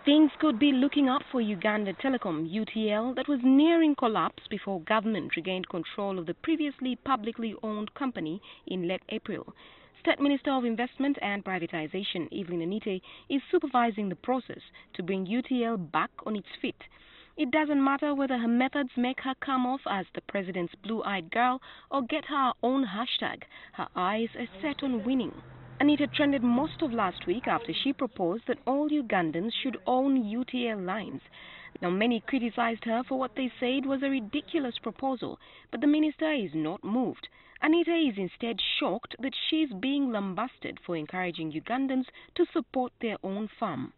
Things could be looking up for Uganda Telecom UTL that was nearing collapse before government regained control of the previously publicly owned company in late April. State Minister of Investment and Privatization Evelyn Anite is supervising the process to bring UTL back on its feet. It doesn't matter whether her methods make her come off as the president's blue-eyed girl or get her own hashtag. Her eyes are set on winning. Anita trended most of last week after she proposed that all Ugandans should own UTL lines. Now, many criticized her for what they said was a ridiculous proposal, but the minister is not moved. Anita is instead shocked that she's being lambasted for encouraging Ugandans to support their own farm.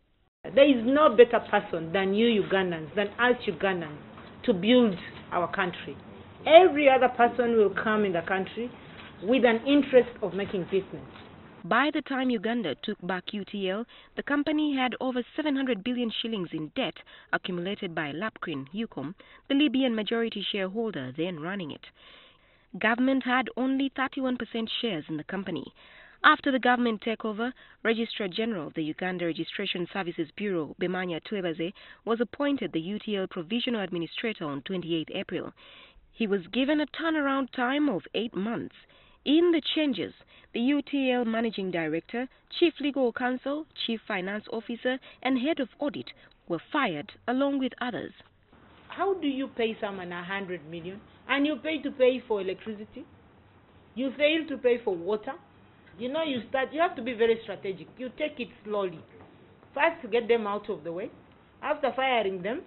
There is no better person than you Ugandans, than us Ugandans, to build our country. Every other person will come in the country with an interest of making business. By the time Uganda took back UTL, the company had over 700 billion shillings in debt accumulated by Lapquin Ucom, the Libyan majority shareholder then running it. Government had only 31% shares in the company. After the government takeover, Registrar General of the Uganda Registration Services Bureau, Bemanya Twebaze, was appointed the UTL provisional administrator on 28 April. He was given a turnaround time of 8 months. In the changes, the UTL Managing Director, Chief Legal Counsel, Chief Finance Officer and Head of Audit were fired along with others. How do you pay someone 100 million and you pay for electricity? You fail to pay for water? You have to be very strategic. You take it slowly. First, get them out of the way. After firing them,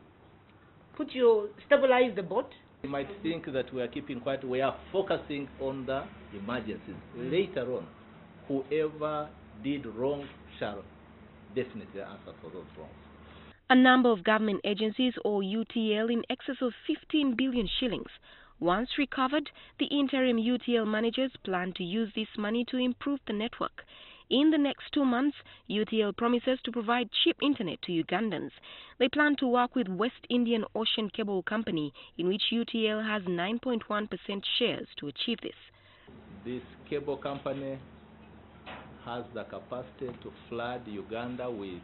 stabilize the boat. You might think that we are keeping quiet. We are focusing on the emergencies. Later on, whoever did wrong shall definitely answer for those wrongs. A number of government agencies owe UTL in excess of 15 billion shillings. Once recovered, the interim UTL managers plan to use this money to improve the network. In the next 2 months, UTL promises to provide cheap internet to Ugandans. They plan to work with West Indian Ocean Cable Company, in which UTL has 9.1% shares to achieve this. This cable company has the capacity to flood Uganda with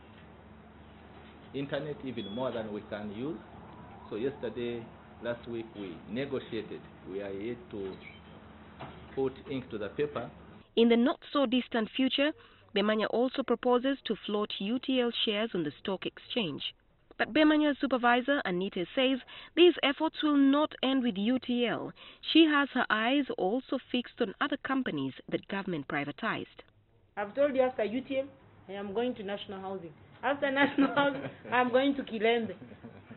internet even more than we can use. So last week we negotiated. We are yet to put ink to the paper. In the not-so-distant future, Bemanya also proposes to float UTL shares on the stock exchange. But Bemanya's supervisor, Anite, says these efforts will not end with UTL. She has her eyes also fixed on other companies that government privatized. I've told you after UTL, I am going to National Housing. After National Housing, I'm going to Kilembe.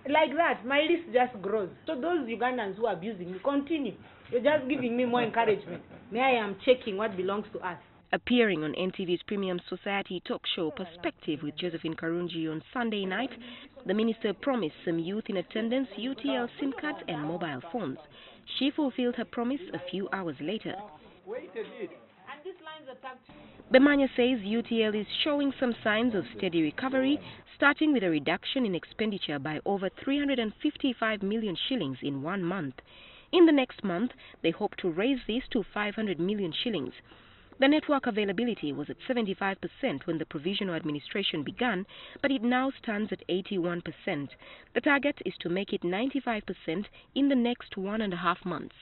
Like that, my list just grows. So those Ugandans who are abusing me, continue. You're just giving me more encouragement. Now I am checking what belongs to us. Appearing on NTV's premium society talk show Perspective with Josephine Karungi on Sunday night, the minister promised some youth in attendance UTL SIM cards and mobile phones. She fulfilled her promise a few hours later. Bemanya says UTL is showing some signs of steady recovery, starting with a reduction in expenditure by over 355 million shillings in 1 month. In the next month, they hope to raise this to 500 million shillings. The network availability was at 75% when the provisional administration began, but it now stands at 81%. The target is to make it 95% in the next 1.5 months.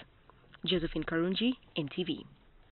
Josephine Karungi, NTV.